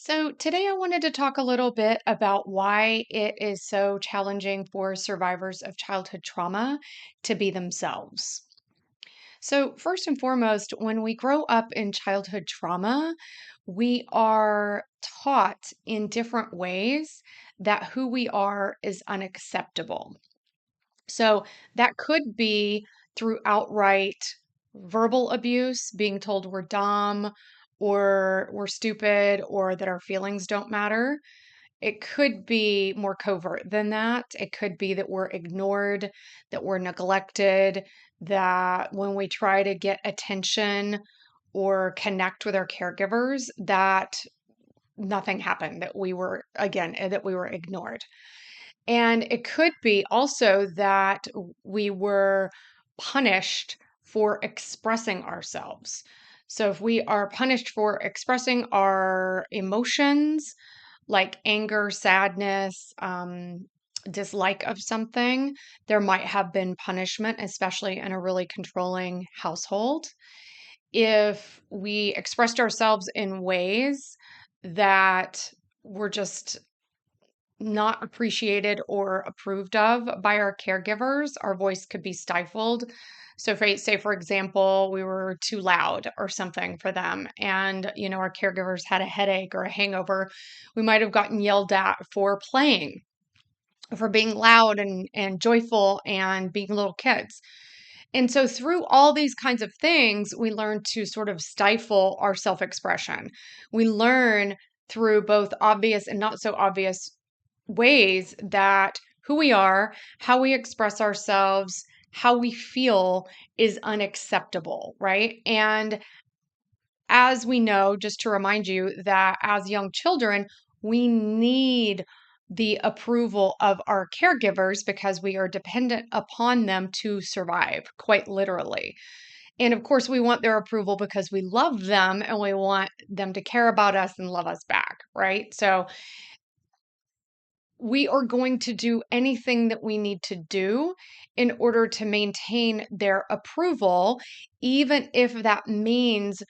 So, today I wanted to talk a little bit about why it is so challenging for survivors of childhood trauma to be themselves. So, first and foremost, when we grow up in childhood trauma, we are taught in different ways that who we are is unacceptable. So, that could be through outright verbal abuse, being told we're dumb or we're stupid or that our feelings don't matter. It could be more covert than that. It could be that we're ignored, that we're neglected, that when we try to get attention or connect with our caregivers, that nothing happened, that we were, again, that we were ignored. And it could be also that we were punished for expressing ourselves. So if we are punished for expressing our emotions, like anger, sadness, dislike of something, there might have been punishment, especially in a really controlling household. If we expressed ourselves in ways that were just not appreciated or approved of by our caregivers, our voice could be stifled. So, say, for example, we were too loud or something for them, and our caregivers had a headache or a hangover, we might have gotten yelled at for playing, for being loud and joyful and being little kids. And so, through all these kinds of things, we learn to sort of stifle our self expression. We learn through both obvious and not so obvious ways that who we are, how we express ourselves, how we feel is unacceptable, right? And as we know, just to remind you that as young children, we need the approval of our caregivers because we are dependent upon them to survive, quite literally. And of course, we want their approval because we love them and we want them to care about us and love us back, right? So we are going to do anything that we need to do in order to maintain their approval, even if that means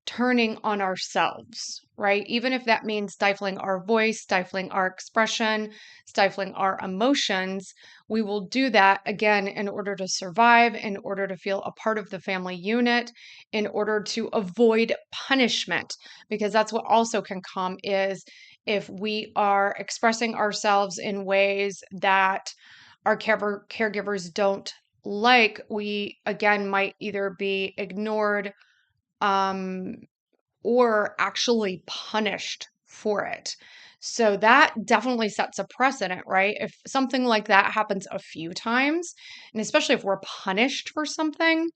turning on ourselves, right? Even if that means stifling our voice, stifling our expression, stifling our emotions, we will do that again in order to survive, in order to feel a part of the family unit, in order to avoid punishment, because that's what also can come is if we are expressing ourselves in ways that our caregivers don't like, we again might either be ignored, um, or actually punished for it. So that definitely sets a precedent, right? If something like that happens a few times, and especially if we're punished for something,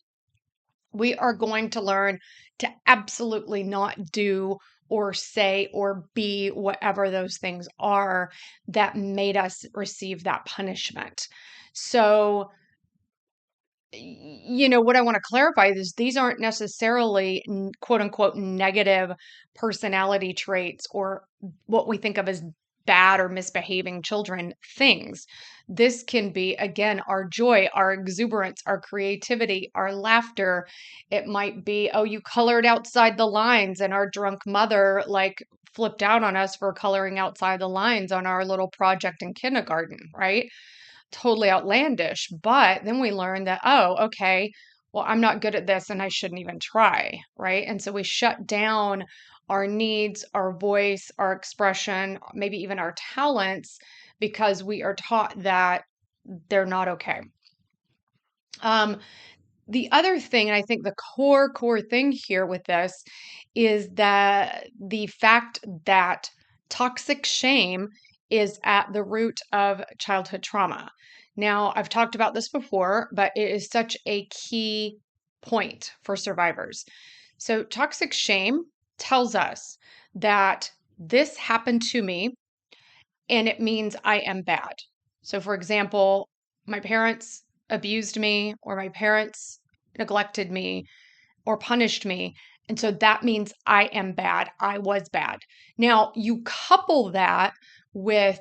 we are going to learn to absolutely not do or say or be whatever those things are that made us receive that punishment. So, what I want to clarify is these aren't necessarily quote unquote negative personality traits or what we think of as bad or misbehaving children things. This can be, again, our joy, our exuberance, our creativity, our laughter. It might be, oh, you colored outside the lines, and our drunk mother like flipped out on us for coloring outside the lines on our little project in kindergarten, right? Totally outlandish. But then we learn that, oh, okay, well, I'm not good at this and I shouldn't even try. Right. And so we shut down our needs, our voice, our expression, maybe even our talents because we are taught that they're not okay. Um, the other thing, and I think the core thing here with this is that the fact that toxic shame is at the root of childhood trauma. Now, I've talked about this before, but it is such a key point for survivors. So, toxic shame tells us that this happened to me and it means I am bad. So, for example, my parents abused me, or my parents neglected me, or punished me. And so that means I am bad. I was bad. Now, you couple that with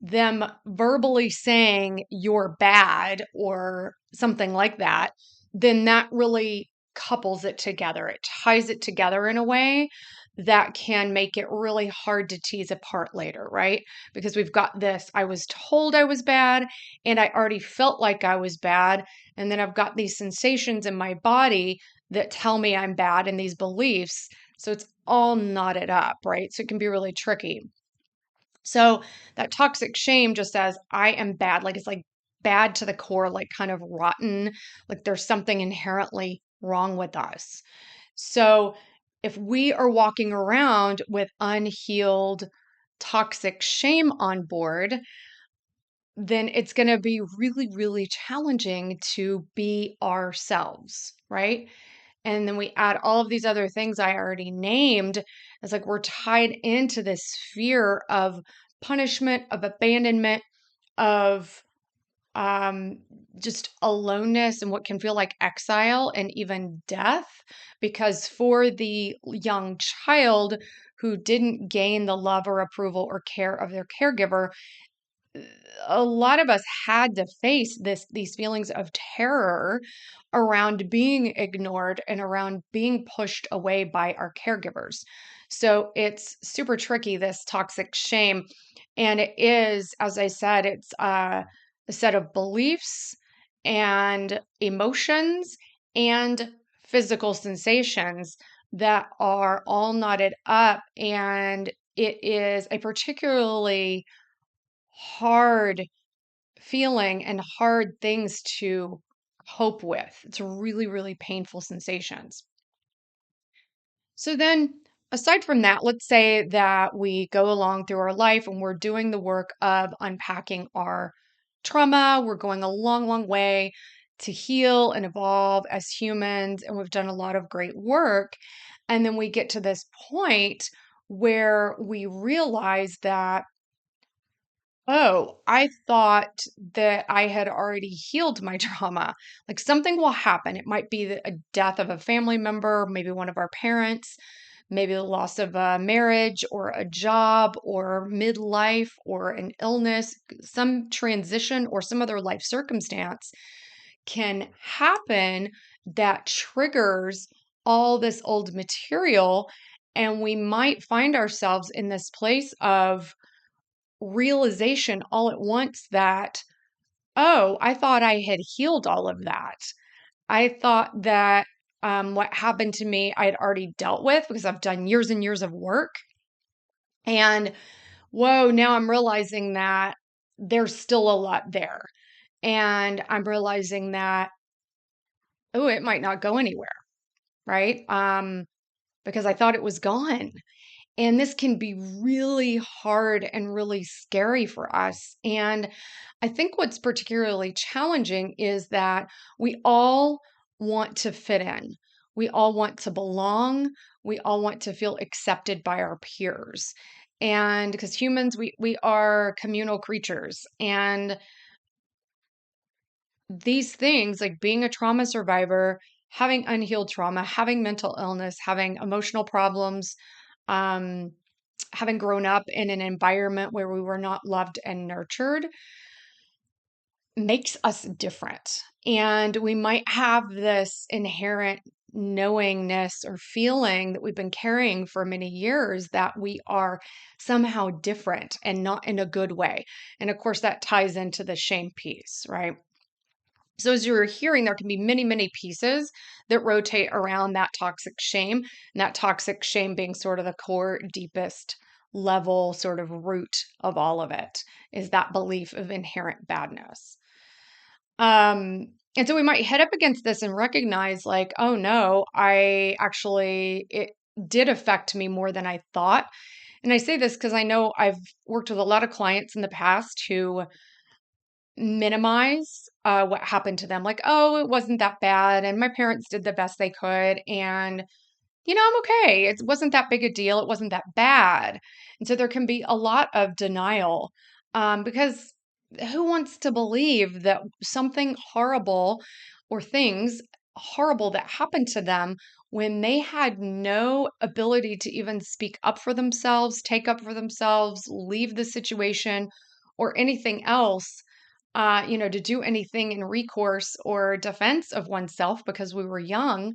them verbally saying you're bad or something like that, then that really couples it together. It ties it together in a way that can make it really hard to tease apart later, right? Because we've got this, I was told I was bad and I already felt like I was bad. And then I've got these sensations in my body that tell me I'm bad and these beliefs. So it's all knotted up, right? So it can be really tricky. So that toxic shame just says, I am bad. Like it's like bad to the core, like kind of rotten, like there's something inherently wrong with us. So if we are walking around with unhealed toxic shame on board, then it's going to be really, really challenging to be ourselves, right? And then we add all of these other things I already named. It's like we're tied into this fear of punishment, of abandonment, of um, just aloneness and what can feel like exile and even death. Because for the young child who didn't gain the love or approval or care of their caregiver, a lot of us had to face these feelings of terror around being ignored and around being pushed away by our caregivers. So it's super tricky, this toxic shame. And it is, as I said, it's a set of beliefs and emotions and physical sensations that are all knotted up. And it is a particularly hard feeling and hard things to cope with. It's really, really painful sensations. So then, aside from that, let's say that we go along through our life and we're doing the work of unpacking our trauma. We're going a long, long way to heal and evolve as humans, and we've done a lot of great work. And then we get to this point where we realize that, oh, I thought that I had already healed my trauma. Like something will happen. It might be a death of a family member, maybe one of our parents, maybe the loss of a marriage or a job or midlife or an illness, some transition or some other life circumstance can happen that triggers all this old material. And we might find ourselves in this place of realization all at once that, oh, I thought I had healed all of that. I thought that what happened to me I had already dealt with because I've done years and years of work. And whoa, now I'm realizing that there's still a lot there. And I'm realizing that, oh, it might not go anywhere, right? Because I thought it was gone. And this can be really hard and really scary for us. And I think what's particularly challenging is that we all want to fit in. We all want to belong. We all want to feel accepted by our peers. And because humans, we are communal creatures. And these things, like being a trauma survivor, having unhealed trauma, having mental illness, having emotional problems, um, having grown up in an environment where we were not loved and nurtured makes us different. And we might have this inherent knowingness or feeling that we've been carrying for many years that we are somehow different and not in a good way. And of course, that ties into the shame piece, right? So, as you were hearing, there can be many, many pieces that rotate around that toxic shame, and that toxic shame being sort of the core, deepest level, sort of root of all of it is that belief of inherent badness. And so we might head up against this and recognize, like, oh no, it did affect me more than I thought. And I say this because I know I've worked with a lot of clients in the past who minimize what happened to them. Like, oh, it wasn't that bad. And my parents did the best they could. And, I'm okay. It wasn't that big a deal. It wasn't that bad. And so there can be a lot of denial because who wants to believe that something horrible or things horrible that happened to them when they had no ability to even speak up for themselves, take up for themselves, leave the situation, or anything else? To do anything in recourse or defense of oneself because we were young.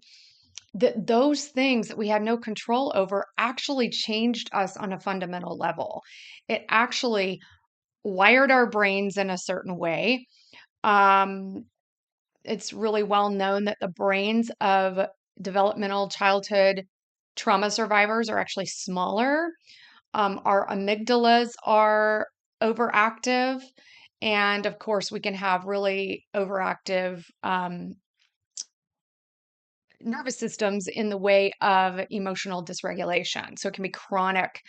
that those things that we had no control over actually changed us on a fundamental level. It actually wired our brains in a certain way. Um, it's really well known that the brains of developmental childhood trauma survivors are actually smaller. Our amygdalas are overactive. And of course, we can have really overactive nervous systems in the way of emotional dysregulation. So it can be chronic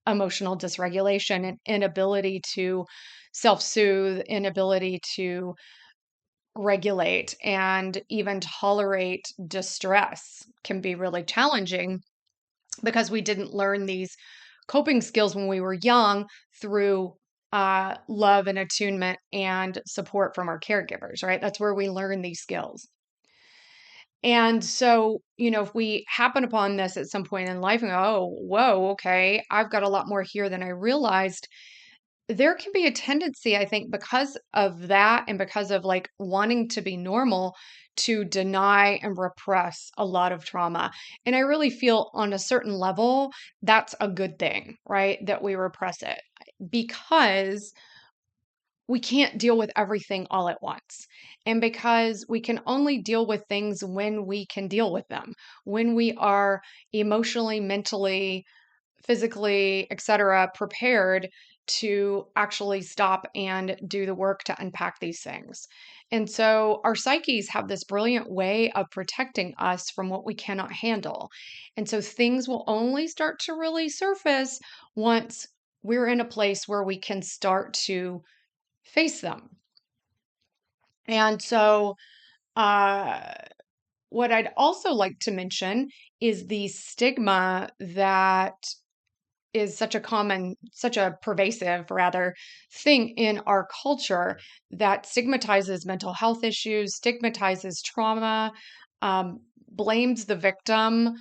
emotional dysregulation and inability to self soothe, inability to regulate, and even tolerate distress can be really challenging because we didn't learn these coping skills when we were young through love and attunement and support from our caregivers, right? That's where we learn these skills. And so, if we happen upon this at some point in life and go, oh, whoa, okay, I've got a lot more here than I realized, there can be a tendency, I think, because of that and because of like wanting to be normal, to deny and repress a lot of trauma. And I really feel on a certain level, that's a good thing, right? That we repress it because we can't deal with everything all at once. And because we can only deal with things when we can deal with them, when we are emotionally, mentally, physically, etc., prepared to actually stop and do the work to unpack these things. And so our psyches have this brilliant way of protecting us from what we cannot handle. And so things will only start to really surface once we're in a place where we can start to face them. And so, uh, what I'd also like to mention is the stigma that is such a pervasive, rather, thing in our culture that stigmatizes mental health issues, stigmatizes trauma, blames the victim,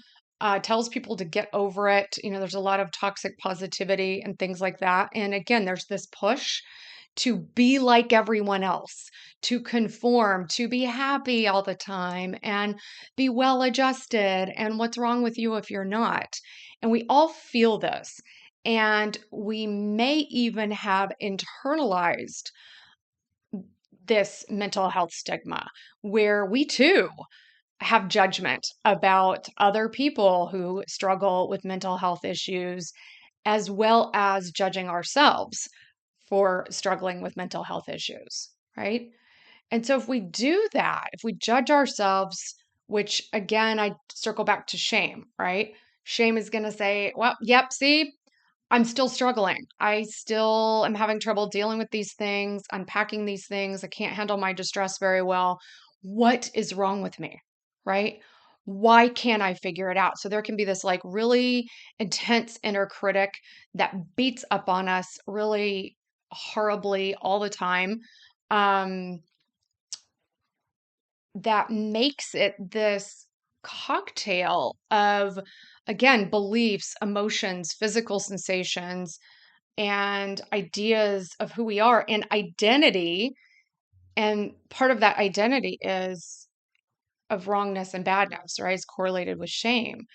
tells people to get over it. There's a lot of toxic positivity and things like that. And again, there's this push to be like everyone else, to conform, to be happy all the time, and be well adjusted. And what's wrong with you if you're not? And we all feel this. And we may even have internalized this mental health stigma where we too have judgment about other people who struggle with mental health issues, as well as judging ourselves for struggling with mental health issues, right? And so if we do that, if we judge ourselves, which again, I circle back to shame, right? Shame is going to say, well, yep, see, I'm still struggling. I still am having trouble dealing with these things, unpacking these things. I can't handle my distress very well. What is wrong with me? Right? Why can't I figure it out? So there can be this like really intense inner critic that beats up on us really horribly all the time. Um, that makes it this cocktail of, again, beliefs, emotions, physical sensations, and ideas of who we are and identity. And part of that identity is of wrongness and badness, right? Is correlated with shame.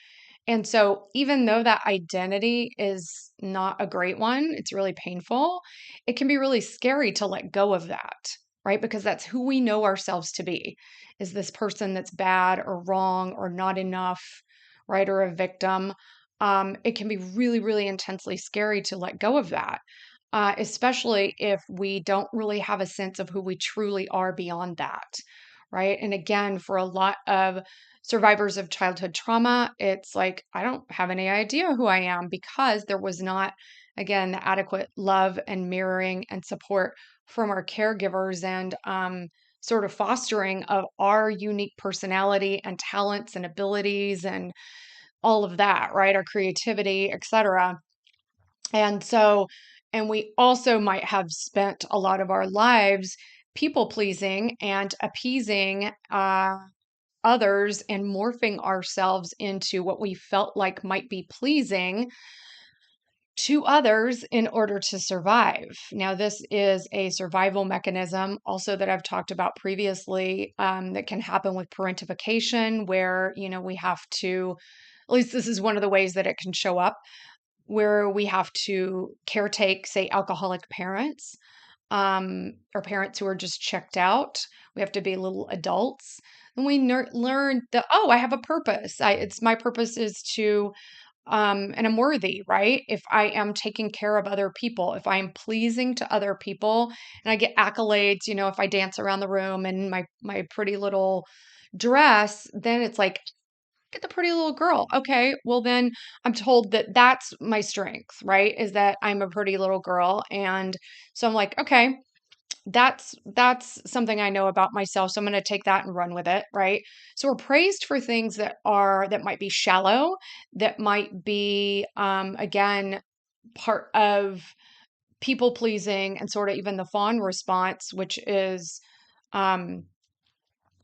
And so, even though that identity is not a great one, it's really painful, it can be really scary to let go of that, right? Because that's who we know ourselves to be, is this person that's bad or wrong or not enough, right? Or a victim. It can be really, really intensely scary to let go of that, especially if we don't really have a sense of who we truly are beyond that, right? And again, for a lot of survivors of childhood trauma, it's like, I don't have any idea who I am because there was not, again, the adequate love and mirroring and support from our caregivers and sort of fostering of our unique personality and talents and abilities and all of that, right? Our creativity, etc. And so, and we also might have spent a lot of our lives people pleasing and appeasing others and morphing ourselves into what we felt like might be pleasing to others in order to survive. Now, this is a survival mechanism also that I've talked about previously, that can happen with parentification, where, we have to, at least this is one of the ways that it can show up, where we have to caretake, say, alcoholic parents, or parents who are just checked out. We have to be little adults. And we learn that, oh, I have a purpose. It's my purpose is to and I'm worthy, right? If I am taking care of other people, if I am pleasing to other people and I get accolades, if I dance around the room in my pretty little dress, then it's like, get the pretty little girl. Okay, well then I'm told that that's my strength, right? Is that I'm a pretty little girl. And so I'm like, okay, that's something I know about myself. So I'm going to take that and run with it, right? So we're praised for things that might be shallow, that might be again part of people pleasing and sort of even the fawn response, which is um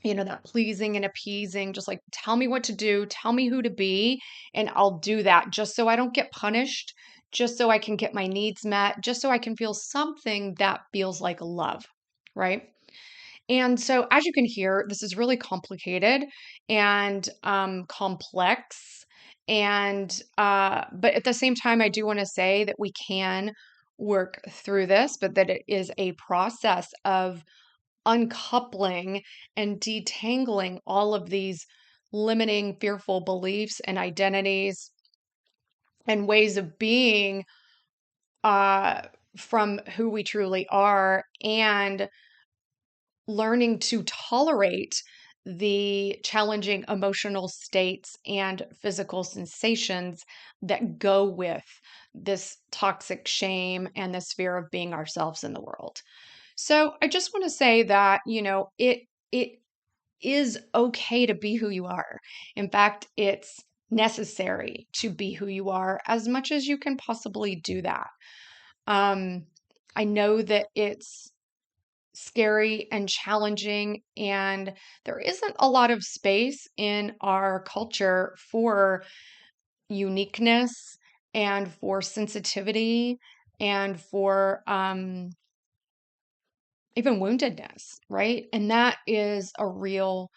that pleasing and appeasing, just like tell me what to do, tell me who to be, and I'll do that just so I don't get punished, just so I can get my needs met, just so I can feel something that feels like love, right? And so, as you can hear, this is really complicated and complex. And, but at the same time, I do want to say that we can work through this, but that it is a process of uncoupling and detangling all of these limiting, fearful beliefs and identities and ways of being uh, from who we truly are, and learning to tolerate the challenging emotional states and physical sensations that go with this toxic shame and this fear of being ourselves in the world. So I just want to say that, it is okay to be who you are. In fact, it's necessary to be who you are as much as you can possibly do that. Um, I know that it's scary and challenging, and there isn't a lot of space in our culture for uniqueness and for sensitivity and for even woundedness, right? And that is a real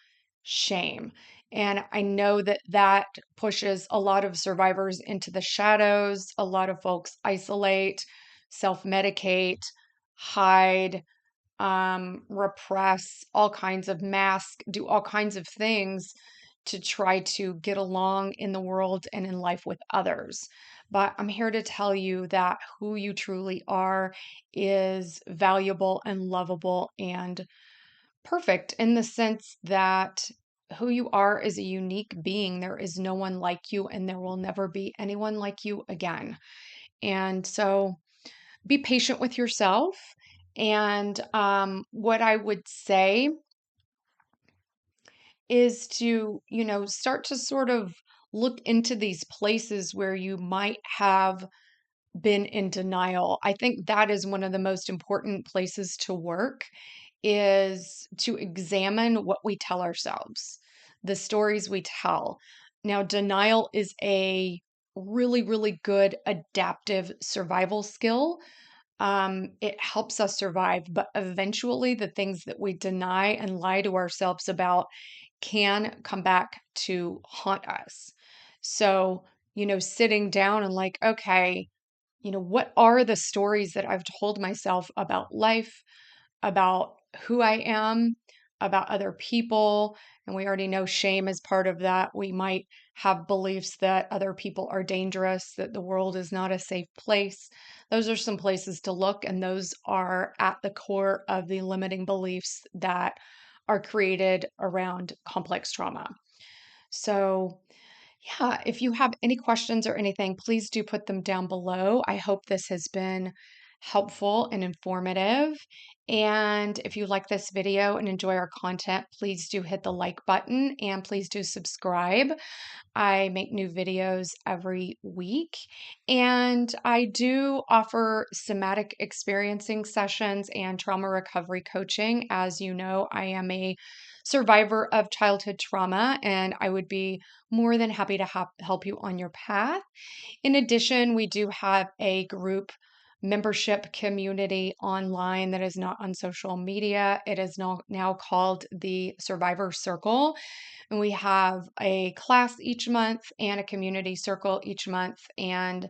shame. And I know that that pushes a lot of survivors into the shadows. A lot of folks isolate, self medicate, hide, repress, all kinds of mask, do all kinds of things to try to get along in the world and in life with others. But I'm here to tell you that who you truly are is valuable and lovable and perfect, in the sense that who you are is a unique being. There is no one like you, and there will never be anyone like you again. And so be patient with yourself. And what I would say is to, start to sort of look into these places where you might have been in denial. I think that is one of the most important places to work, is to examine what we tell ourselves, the stories we tell. Now, denial is a really, really good adaptive survival skill. It helps us survive, but eventually the things that we deny and lie to ourselves about can come back to haunt us. So, sitting down and like, okay, what are the stories that I've told myself about life, about who I am, about other people? And we already know shame is part of that. We might have beliefs that other people are dangerous, that the world is not a safe place. Those are some places to look, and those are at the core of the limiting beliefs that are created around complex trauma. So, yeah, if you have any questions or anything, please do put them down below. I hope this has been helpful and informative. And if you like this video and enjoy our content, please do hit the like button and please do subscribe. I make new videos every week, and I do offer somatic experiencing sessions and trauma recovery coaching. As you know, I am a survivor of childhood trauma, and I would be more than happy to help you on your path. In addition, we do have a group membership community online that is not on social media. It is now called the Survivor Circle. And we have a class each month and a community circle each month. And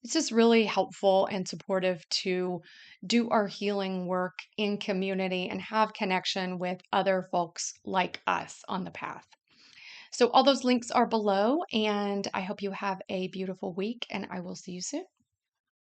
it's just really helpful and supportive to do our healing work in community and have connection with other folks like us on the path. So, all those links are below, and I hope you have a beautiful week, and I will see you soon.